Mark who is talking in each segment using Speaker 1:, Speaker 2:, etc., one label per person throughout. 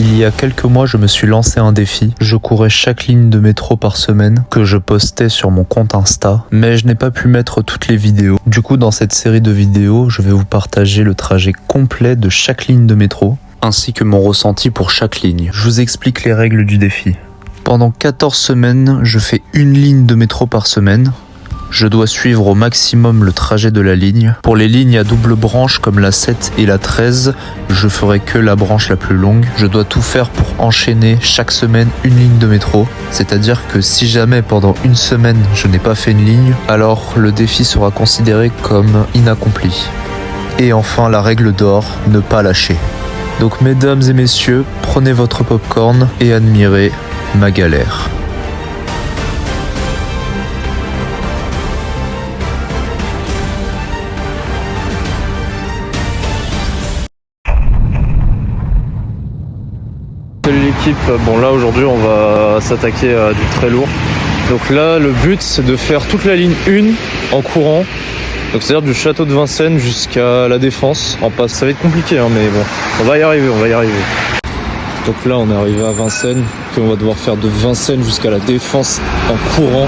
Speaker 1: Il y a quelques mois, je me suis lancé un défi. Je courais chaque ligne de métro par semaine que je postais sur mon compte Insta, mais je n'ai pas pu mettre toutes les vidéos. Du coup, dans cette série de vidéos, je vais vous partager le trajet complet de chaque ligne de métro, ainsi que mon ressenti pour chaque ligne. Je vous explique les règles du défi. Pendant 14 semaines, je fais une ligne de métro par semaine. Je dois suivre au maximum le trajet de la ligne. Pour les lignes à double branche comme la 7 et la 13, je ferai que la branche la plus longue. Je dois tout faire pour enchaîner chaque semaine une ligne de métro. C'est-à-dire que si jamais pendant une semaine je n'ai pas fait une ligne, alors le défi sera considéré comme inaccompli. Et enfin la règle d'or, ne pas lâcher. Donc mesdames et messieurs, prenez votre popcorn et admirez ma galère.
Speaker 2: Salut l'équipe, bon là aujourd'hui on va s'attaquer à du très lourd. Donc là le but c'est de faire toute la ligne 1 en courant. Donc c'est-à-dire du château de Vincennes jusqu'à la Défense. En passe, ça va être compliqué hein, mais bon, on va y arriver. Donc là on est arrivé à Vincennes, puis on va devoir faire de Vincennes jusqu'à la Défense en courant.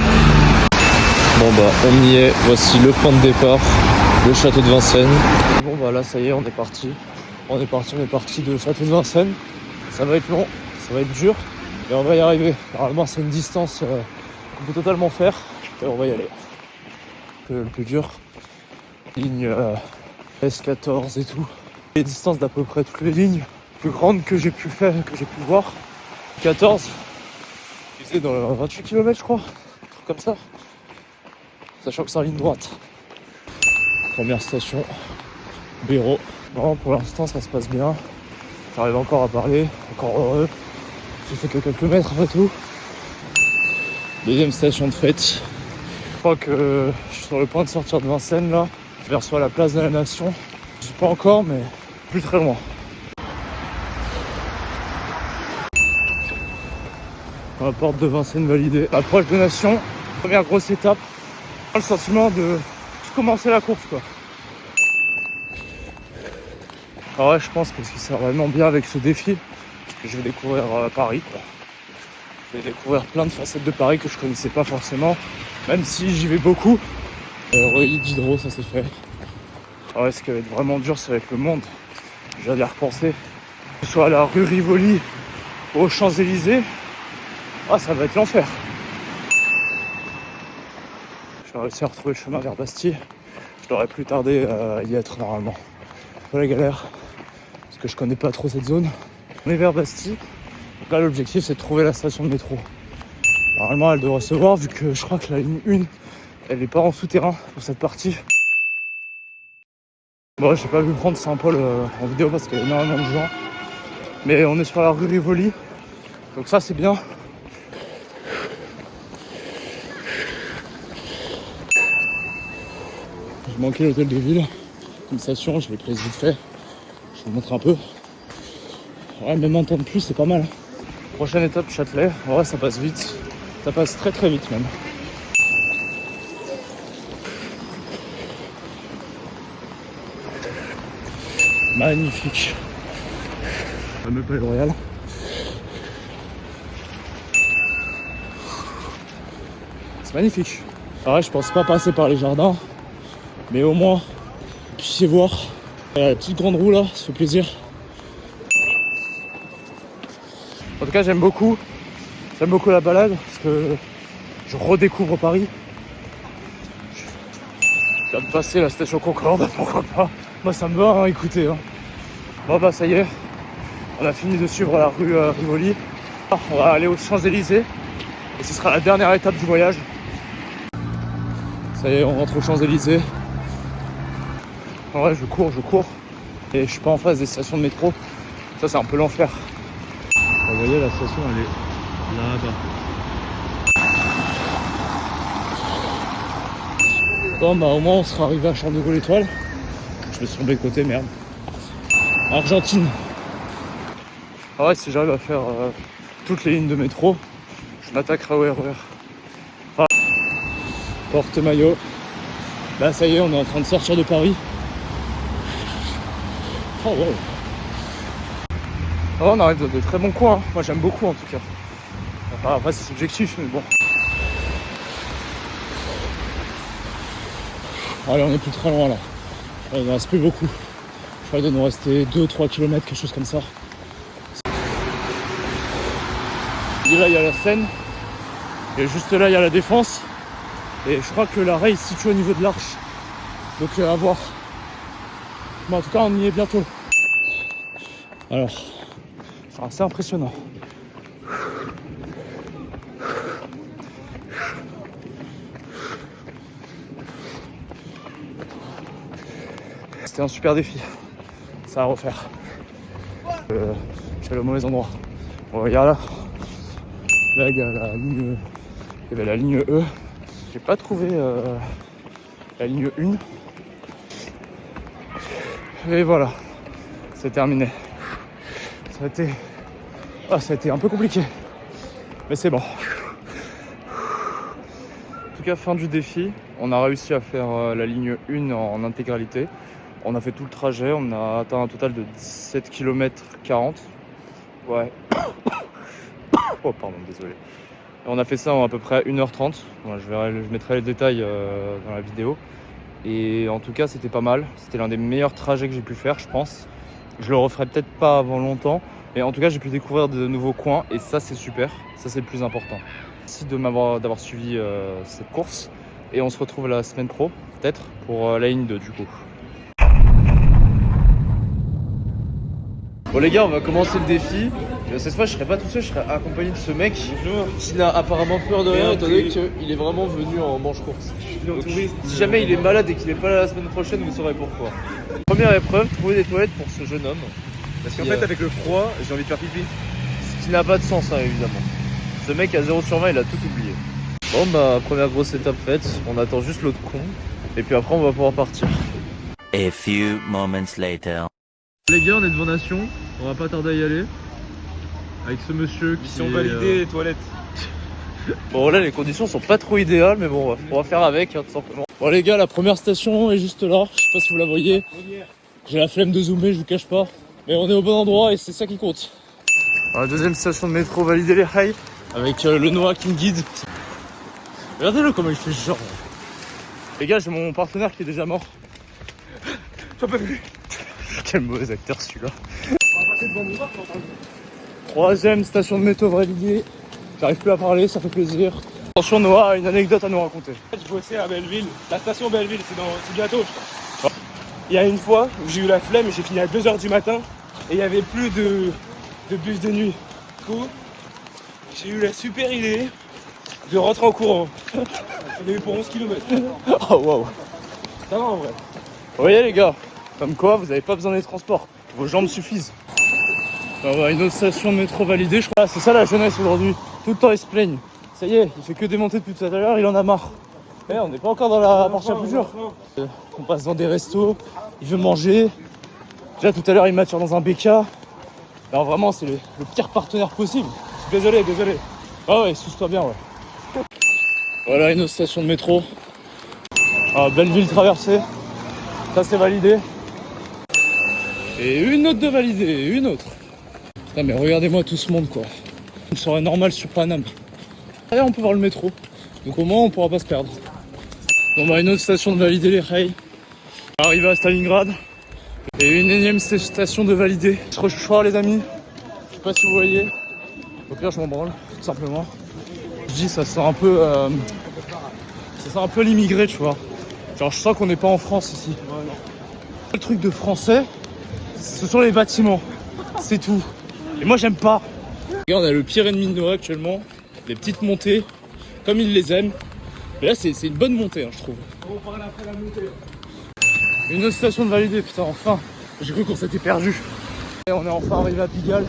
Speaker 2: Bon bah on y est, voici le point de départ, le château de Vincennes. Bon bah là ça y est, on est parti de château de Vincennes. Ça va être long, ça va être dur, mais on va y arriver. Normalement, c'est une distance qu'on peut totalement faire, et on va y aller. Le plus dur, ligne S14 et tout. Les distances d'à peu près toutes les lignes plus grandes que j'ai pu voir. 14, c'est dans 28 km je crois, un truc comme ça. Sachant que c'est en ligne droite. Première station, Béraud. Bon, pour l'instant, ça se passe bien. J'arrive encore à parler, encore heureux. J'ai fait que quelques mètres après tout. Deuxième station de fête. Je crois que je suis sur le point de sortir de Vincennes là, vers soit la place de la Nation. Je sais pas encore, mais plus très loin. La porte de Vincennes validée. Approche de Nation, première grosse étape. Le sentiment de commencer la course quoi. Ah ouais, je pense que ce qui sert vraiment bien avec ce défi, c'est que je vais découvrir Paris, quoi. Je vais découvrir plein de facettes de Paris que je connaissais pas forcément, même si j'y vais beaucoup. Reuilly, Diderot, ça c'est fait. Ah ouais, ce qui va être vraiment dur, c'est avec le monde. Je viens d'y repenser. Que ce soit à la rue Rivoli, aux Champs-Élysées, ah ça va être l'enfer. J'ai réussi à retrouver le chemin vers Bastille. Je n'aurais plus tardé à y être normalement. Voilà la galère, parce que je connais pas trop cette zone. On est vers Bastille. Donc là l'objectif c'est de trouver la station de métro. Normalement elle devrait se voir vu que je crois que la ligne 1 elle est pas en souterrain pour cette partie. Bon j'ai pas pu prendre Saint-Paul en vidéo parce qu'il y a énormément de gens. Mais on est sur la rue Rivoli. Donc ça c'est bien. J'ai manqué l'hôtel de ville. Une station, je l'ai prise vite fait. Je vous montre un peu. Ouais, même un temps de plus, c'est pas mal. Prochaine étape, Châtelet. Ouais, ça passe vite. Ça passe très très vite même. Magnifique. Le fameux Palais Royal. C'est magnifique. Ouais, je pense pas passer par les jardins. Mais au moins, vous puissiez voir. La petite grande roue là, ça fait plaisir. En tout cas, j'aime beaucoup la balade parce que je redécouvre Paris. Je viens de passer la station Concorde, pourquoi pas. Moi, ça me va, hein, écoutez. Hein. Bon, bah, ça y est, on a fini de suivre la rue Rivoli. On va aller aux Champs-Élysées et ce sera la dernière étape du voyage. Ça y est, on rentre aux Champs-Élysées. Ouais, je cours et je suis pas en face des stations de métro. Ça c'est un peu l'enfer. Vous voyez la station elle est là-bas. Bon bah au moins on sera arrivé à Charles de Gaulle Étoile. Je me suis trompé de côté, merde. Argentine. Ah ouais, si j'arrive à faire toutes les lignes de métro, je m'attaquerai au RER. Ah. Porte-Maillot. Là ça y est, on est en train de sortir de Paris. Oh wow.
Speaker 3: Oh, on arrive dans de très bons coins, hein. Moi j'aime beaucoup en tout cas. Enfin, après c'est subjectif mais bon. Allez, on est plus très loin là. Il ne reste plus beaucoup. Je crois qu'il doit nous rester 2-3 km, quelque chose comme ça. Et là il y a la Seine. Et juste là il y a la Défense. Et je crois que l'arrêt est situé au niveau de l'Arche. Donc à voir. Mais en tout cas on y est bientôt. Alors, c'est assez impressionnant. C'était un super défi. Ça à refaire. Je suis allé au mauvais endroit. Bon, regarde là. Là il y a la ligne. Il y avait la ligne E. J'ai pas trouvé la ligne 1. Et voilà. C'est terminé. Ça a été un peu compliqué. Mais c'est bon. En tout cas, fin du défi. On a réussi à faire la ligne 1 en intégralité. On a fait tout le trajet. On a atteint un total de 17 km 40. Ouais. Oh pardon, désolé. Et on a fait ça en à peu près 1h30. Bon, je mettrai les détails dans la vidéo. Et en tout cas, c'était pas mal. C'était l'un des meilleurs trajets que j'ai pu faire, je pense. Je le referai peut-être pas avant longtemps. Mais en tout cas, j'ai pu découvrir de nouveaux coins. Et ça, c'est super. Ça, c'est le plus important. Merci d'avoir suivi cette course. Et on se retrouve la semaine pro, peut-être, pour la ligne 2 du coup. Bon les gars, on va commencer le défi. Cette fois, je serai pas tout seul, je serai accompagné de ce mec qui n'a apparemment peur de rien, étant donné qu'il est vraiment venu en manche course. Donc, si jamais il est malade et qu'il n'est pas là la semaine prochaine, vous saurez pourquoi. Première épreuve, trouver des toilettes pour ce jeune homme.
Speaker 4: Parce qu'en fait, avec le froid, j'ai envie de faire pipi.
Speaker 3: Ce qui n'a pas de sens, hein, évidemment. Ce mec à 0 sur 20, il a tout oublié. Bon bah, première grosse étape faite, on attend juste l'autre con. Et puis après, on va pouvoir partir.
Speaker 5: A few moments later.
Speaker 2: Les gars, on est devant Nation, on va pas tarder à y aller. Avec ce monsieur qui
Speaker 4: Mission validée, les toilettes.
Speaker 3: Bon là, les conditions sont pas trop idéales, mais bon, on va faire avec, hein, tout simplement. Bon les gars, la première station est juste là, je sais pas si vous la voyez. J'ai la flemme de zoomer, je vous cache pas. Mais on est au bon endroit et c'est ça qui compte. Alors, la deuxième station de métro, valider les rails. Avec le Noah qui me guide. Regardez-le comment il fait ce genre. Les gars, j'ai mon partenaire qui est déjà mort. J'en peux plus. Quel mauvais acteur celui-là. Troisième station de métro validée. J'arrive plus à parler, ça fait plaisir. Attention, Noah a une anecdote à nous raconter.
Speaker 4: Je bossais à Belleville, la station Belleville, c'est bientôt. Il y a une fois où j'ai eu la flemme et j'ai fini à 2h du matin et il n'y avait plus de bus de nuit. Du coup, j'ai eu la super idée de rentrer en courant. On a eu pour 11 km.
Speaker 3: Oh waouh.
Speaker 4: Ça va en vrai.
Speaker 3: Vous voyez les gars, comme quoi vous n'avez pas besoin des transports, vos jambes suffisent. On va une autre station de métro validée, je crois. C'est ça la jeunesse aujourd'hui, tout le temps ils se plaignent. Ça y est, il fait que démonter depuis tout à l'heure, il en a marre. Eh, on n'est pas encore dans la partie la plus dure. On passe dans des restos, il veut manger. Déjà tout à l'heure il m'attire dans un BK. Alors vraiment c'est le pire partenaire possible. Désolé. Ah ouais, suce-toi bien ouais. Voilà une autre station de métro. Ah, Belleville traversée. Ça c'est validé. Et une autre de validée, une autre. Putain mais regardez-moi tout ce monde quoi. Une soirée normale sur Paname. Derrière on peut voir le métro. Donc au moins on pourra pas se perdre. Bon bah une autre station de valider les rails. Arrivé à Stalingrad. Et une énième station de valider. Je crois les amis. Je sais pas si vous voyez. Au pire je m'en branle, tout simplement. Je dis ça sent un peu. Ça sent un peu l'immigré tu vois. Genre je sens qu'on n'est pas en France ici. Le truc de français, ce sont les bâtiments. C'est tout. Et moi j'aime pas. Regarde, on a le pire ennemi de Noah actuellement. Les petites montées, comme il les aime. Mais là c'est une bonne montée hein, je trouve. Une autre station de validée, putain enfin. J'ai cru qu'on s'était perdu. Et on est enfin arrivé à Pigalle.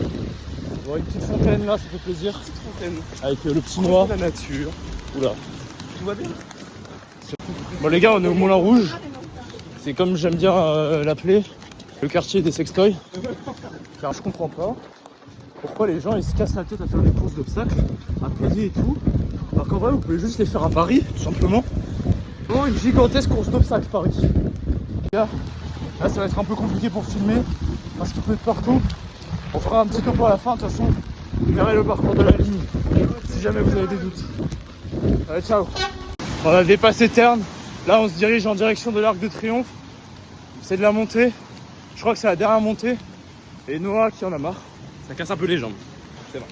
Speaker 3: Bon, une petite fontaine là, ça fait plaisir. Petite fontaine. Avec le petit Noah.
Speaker 4: La nature.
Speaker 3: Oula.
Speaker 4: Tout va bien.
Speaker 3: Bon les gars, on est au Moulin Rouge. C'est comme j'aime bien l'appeler, le quartier des sextoys. Car je comprends pas pourquoi les gens ils se cassent la tête à faire des courses d'obstacles, à peser et tout. Alors qu'en vrai vous pouvez juste les faire à Paris, tout simplement. Oh, une gigantesque course d'obstacles Paris. Les gars, là ça va être un peu compliqué pour filmer parce qu'il peut être partout. On fera un petit tour pour la fin, de toute façon. Vous verrez le parcours de la ligne, si jamais vous avez des doutes. Allez, ciao. On a dépassé Terne. Là, on se dirige en direction de l'Arc de Triomphe. C'est de la montée. Je crois que c'est la dernière montée. Et Noah qui en a marre.
Speaker 4: Ça casse un peu les jambes. C'est bon.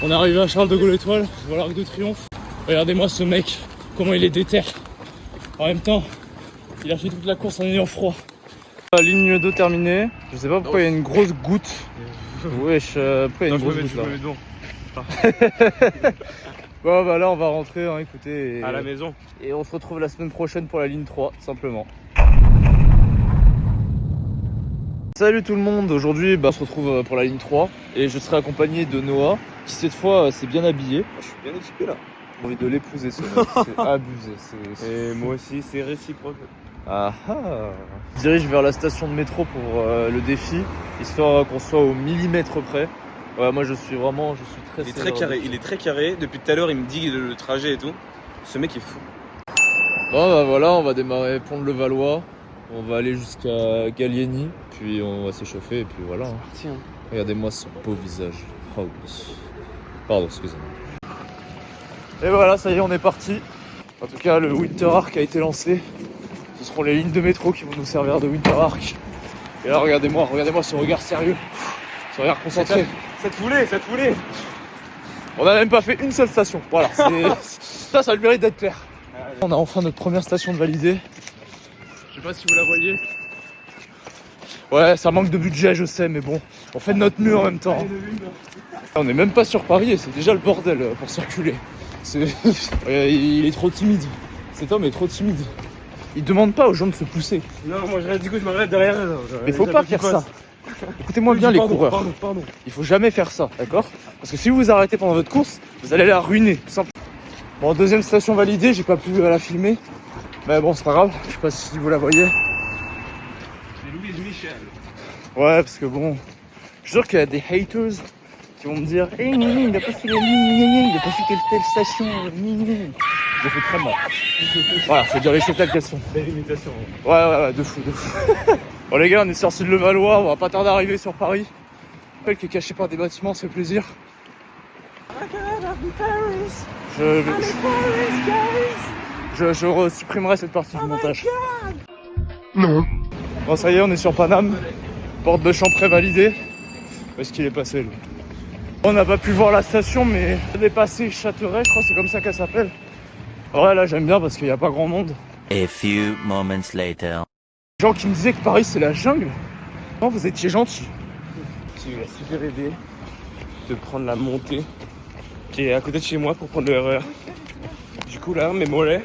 Speaker 3: On est arrivé à Charles de Gaulle Étoile, voilà l'Arc de Triomphe. Regardez-moi ce mec, comment il est déter. En même temps, il a fait toute la course en ayant froid. La ligne 2 terminée. Je sais pas pourquoi il y a une grosse goutte. Wesh, pourquoi il y a une grosse goutte là. Bon bah là on va rentrer, hein, écoutez.
Speaker 4: À la maison.
Speaker 3: Et on se retrouve la semaine prochaine pour la ligne 3, simplement. Salut tout le monde, aujourd'hui on se retrouve pour la ligne 3 et je serai accompagné de Noah qui cette fois s'est bien habillé.
Speaker 4: Je suis bien équipé là.
Speaker 3: J'ai envie de l'épouser ce mec, c'est abusé.
Speaker 4: Et moi aussi, c'est réciproque.
Speaker 3: Ah ah. On se dirige vers la station de métro pour le défi, histoire qu'on soit au millimètre près. Ouais, moi je suis très
Speaker 4: Il est très carré, il est très carré. Depuis tout à l'heure, il me dit le trajet et tout. Ce mec est fou.
Speaker 3: Bon bah voilà, on va démarrer Pont de Levallois. On va aller jusqu'à Gallieni, puis on va s'échauffer et puis voilà. Hein.
Speaker 4: Tiens.
Speaker 3: Regardez-moi son beau visage. Oh oui. Pardon, excusez-moi. Et voilà, ça y est, on est parti. En tout cas, le Winter Arc a été lancé. Ce seront les lignes de métro qui vont nous servir de Winter Arc. Et là, regardez-moi ce regard sérieux. Ce regard concentré.
Speaker 4: Cette foulée.
Speaker 3: On n'a même pas fait une seule station. Voilà, ça a le mérite d'être clair. On a enfin notre première station de validée. Je sais pas si vous la voyez. Ouais, ça manque de budget, je sais, mais bon, on fait de notre mieux en même temps. On n'est même pas sur Paris et c'est déjà le bordel pour circuler. Il est trop timide. Cet homme est trop timide. Il demande pas aux gens de se pousser.
Speaker 4: Non, moi je reste, du coup je m'arrête derrière.
Speaker 3: Mais faut pas faire ça. Écoutez-moi bien les coureurs.
Speaker 4: Pardon.
Speaker 3: Il faut jamais faire ça, d'accord? Parce que si vous vous arrêtez pendant votre course, vous allez la ruiner, tout simplement. Bon, deuxième station validée, j'ai pas pu la filmer. Mais bon, c'est pas grave, je sais pas si vous la voyez.
Speaker 4: C'est Louise Michel.
Speaker 3: Ouais, parce que bon, je suis sûr qu'il y a des haters qui vont me dire « Hey, il a pas fait la ligne, il a pas fait telle station, j'ai fait très mal. » Voilà, faut dire les choses telles qu'elles sont.
Speaker 4: Belle imitation.
Speaker 3: Ouais, de fou. Bon les gars, on est sortis de Levallois, on va pas tarder à arriver sur Paris. Le rappel qui est caché par des bâtiments, c'est plaisir. Je supprimerai cette partie du montage. Non. Bon, ça y est, on est sur Paname. Porte de Champré validée. Où est-ce qu'il est passé, lui? On n'a pas pu voir la station, mais on est passé Châteret, je crois, c'est comme ça qu'elle s'appelle. Ouais, là, j'aime bien parce qu'il n'y a pas grand monde.
Speaker 5: A few moments later.
Speaker 3: Les gens qui me disaient que Paris, c'est la jungle. Non, vous étiez gentils.
Speaker 4: J'ai eu la super idée de prendre la montée qui est à côté de chez moi pour prendre le RER. Du coup, là, mes mollets,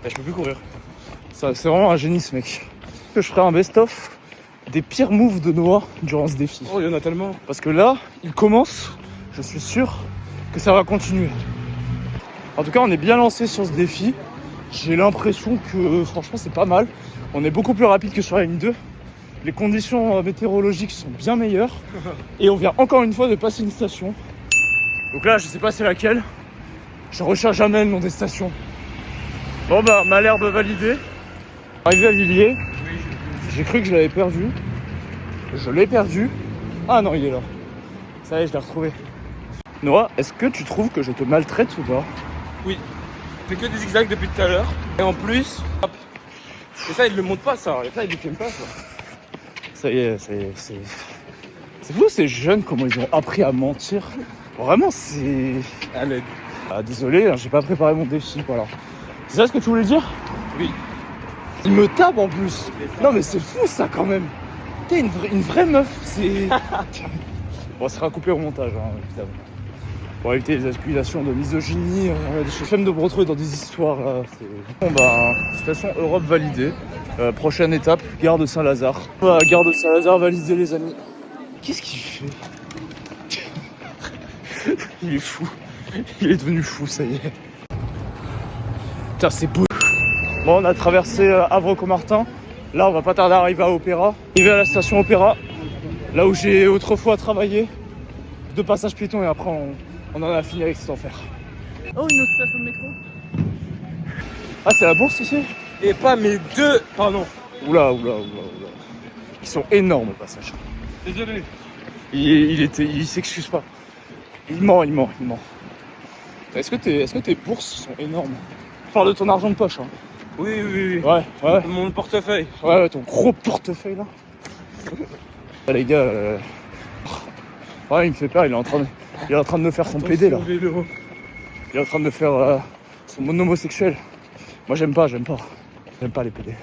Speaker 4: je peux plus courir.
Speaker 3: Ça, c'est vraiment un génie, ce mec. Je ferai un best-of des pires moves de Noah durant ce défi.
Speaker 4: Oh, il y en a tellement.
Speaker 3: Parce que là, il commence, je suis sûr que ça va continuer. En tout cas, on est bien lancé sur ce défi. J'ai l'impression que franchement, c'est pas mal. On est beaucoup plus rapide que sur la ligne 2. Les conditions météorologiques sont bien meilleures. Et on vient encore une fois de passer une station. Donc là, je sais pas c'est laquelle. Je recherche jamais le nom des stations. Bon bah, ma l'herbe validée. Arrivé à Villiers. J'ai cru que je l'avais perdu. Je l'ai perdu. Ah non, il est là. Ça y est, je l'ai retrouvé. Noah, est-ce que tu trouves que je te maltraite ou pas?
Speaker 4: Oui. Fais que des zigzags depuis tout à l'heure. Et en plus, hop. Et ça, il le montre pas, ça. Et ça, il le filme pas, ça.
Speaker 3: Ça y est, c'est fou ces jeunes, comment ils ont appris à mentir. Vraiment, c'est...
Speaker 4: À l'aide.
Speaker 3: Ah, désolé, hein, j'ai pas préparé mon défi, voilà. C'est ça ce que tu voulais dire?
Speaker 4: Oui.
Speaker 3: Il me tape en plus. Non mais c'est fou ça quand même. T'es une vraie meuf, c'est... Bon, ça sera coupé au montage, hein, évidemment. Pour éviter les accusations de misogynie, je suis fan de me retrouver dans des histoires là. Bon bah, station Europe validée. Prochaine étape, gare de Saint-Lazare. Gare de Saint-Lazare validée les amis. Qu'est-ce qu'il fait? Il est fou. Il est devenu fou, ça y est. Putain, c'est beau. Bon, on a traversé Havre-Comartin. Là, on va pas tarder à arriver à Opéra. Arriver à la station Opéra, là où j'ai autrefois travaillé. 2 passages piétons et après on en a fini avec cet enfer. Oh, une autre station de métro. Ah, c'est la bourse ici?
Speaker 4: Et pas mes 2. Pardon.
Speaker 3: Oula. Ils sont énormes, le passage.
Speaker 4: Désolé.
Speaker 3: Il s'excuse pas. Il ment. Est-ce que tes bourses sont énormes? Je parle de ton argent de poche, hein.
Speaker 4: Oui.
Speaker 3: Ouais.
Speaker 4: Mon portefeuille.
Speaker 3: Ouais, ton gros portefeuille là. Ah, les gars, ouais, il me fait peur, il est en train de me faire son PD là.
Speaker 4: Vélo.
Speaker 3: Il est en train de me faire son homosexuel. Moi j'aime pas les PD.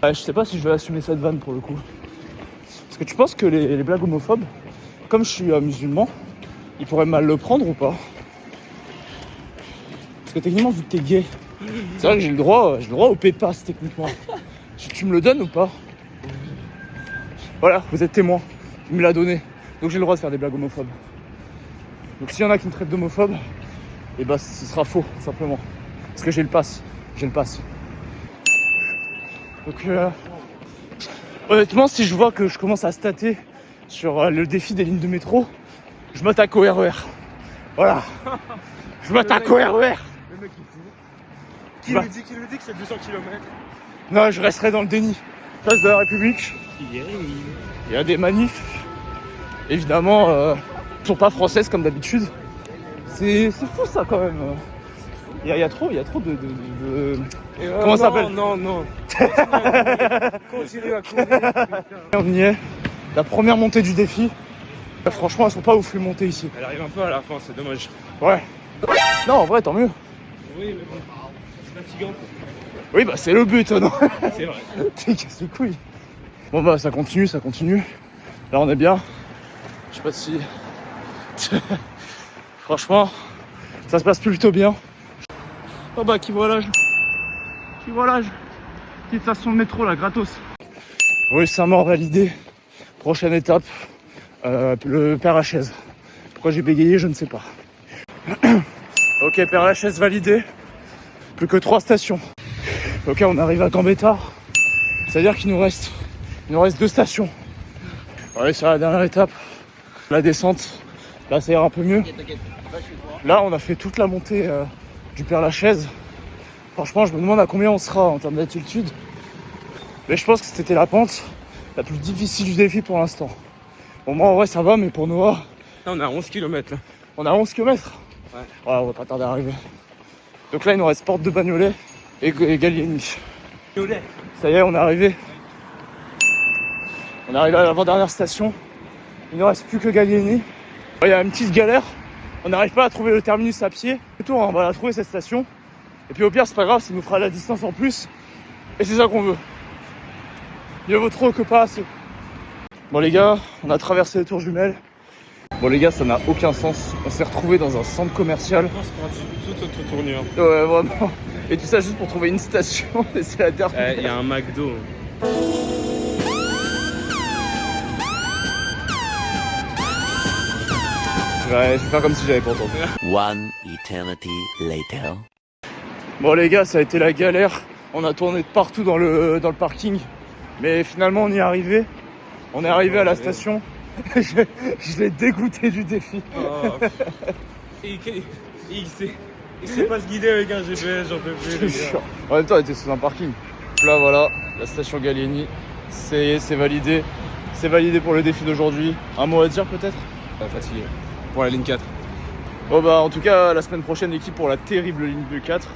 Speaker 3: Ouais, je sais pas si je vais assumer cette vanne pour le coup. Est-ce que tu penses que les blagues homophobes, comme je suis musulman, ils pourraient mal le prendre ou pas? Parce que techniquement, vu que t'es gay, c'est vrai que j'ai le droit au pépasse techniquement. Tu me le donnes ou pas? Voilà, vous êtes témoin, il me l'a donné. Donc j'ai le droit de faire des blagues homophobes. Donc s'il y en a qui me traitent d'homophobe, et bah ce sera faux, simplement. Parce que j'ai le pass. Donc honnêtement, si je vois que je commence à stater sur le défi des lignes de métro, je m'attaque au RER. Voilà. Je m'attaque au RER.
Speaker 4: Le mec il fout. Qui lui dit que c'est 200 km?
Speaker 3: Non, je resterai dans le déni. Place de la République. Il y a des manifs. Évidemment, qui sont pas françaises comme d'habitude. C'est fou ça quand même. Il y a trop de... Comment ça s'appelle?
Speaker 4: Non. Continue à courir.
Speaker 3: On y est. La première montée du défi. Franchement, elles sont pas ouf les montées ici.
Speaker 4: Elle arrive un peu à la fin, c'est dommage.
Speaker 3: Ouais. Non, en vrai, tant mieux.
Speaker 4: Oui, mais bon, c'est fatigant.
Speaker 3: Oui, bah c'est le but, non?
Speaker 4: C'est vrai.
Speaker 3: T'es casse les couilles. Bon bah ça continue. Là on est bien. Je sais pas si... Franchement, ça se passe plutôt bien. Oh bah qui voilà. Petite station de métro là, gratos. Oui, Saint-Maur validé. Prochaine étape, le Père Lachaise. Pourquoi j'ai bégayé, je ne sais pas. Ok, Père Lachaise validé. Plus que 3 stations. Ok, on arrive à Gambetta. C'est-à-dire qu'il nous reste 2 stations. Ouais, c'est la dernière étape. La descente, là ça ira un peu mieux. Là, on a fait toute la montée du Père Lachaise. Franchement, je me demande à combien on sera en termes d'altitude. Mais je pense que c'était la pente la plus difficile du défi pour l'instant. Bon, moi en vrai ça va, mais pour Noah...
Speaker 4: Là, on a 11 km là.
Speaker 3: On a 11 km.
Speaker 4: Ouais,
Speaker 3: on va pas tarder à arriver. Donc là, il nous reste Porte de Bagnolet et Gallieni. Ça y est, on est arrivé. On est arrivé à l'avant-dernière station. Il ne reste plus que Gallieni. Il y a une petite galère. On n'arrive pas à trouver le terminus à pied. Retour, on va la trouver cette station. Et puis au pire, c'est pas grave, ça nous fera la distance en plus. Et c'est ça qu'on veut. Mieux vaut trop que pas assez. Bon les gars, on a traversé les tours jumelles. Bon les gars, ça n'a aucun sens. On s'est retrouvés dans un centre commercial.
Speaker 4: Je pense qu'on a tout autre tournure.
Speaker 3: Ouais, vraiment. Et tout ça juste pour trouver une station. Et c'est la dernière.
Speaker 4: Il y a un McDo.
Speaker 3: Ouais, je vais faire comme si j'avais pas entendu.
Speaker 5: One eternity later.
Speaker 3: Bon les gars, ça a été la galère. On a tourné de partout dans le parking. Mais finalement, on y est arrivé. On est arrivé à la station. je l'ai dégoûté du défi.
Speaker 4: Oh. Il sait pas se guider avec un GPS, j'en peux plus. Les gars.
Speaker 3: En même temps, on était sous un parking. Là, voilà, la station Gallieni. C'est validé. C'est validé pour le défi d'aujourd'hui. Un mot à dire peut-être?
Speaker 4: Fatigué. Pour la ligne 4.
Speaker 3: Bon bah en tout cas, la semaine prochaine, équipe pour la terrible ligne de 4.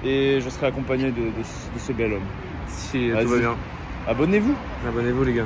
Speaker 3: Et je serai accompagné de ce bel homme.
Speaker 4: Si tout va bien.
Speaker 3: Abonnez-vous.
Speaker 4: Abonnez-vous les gars.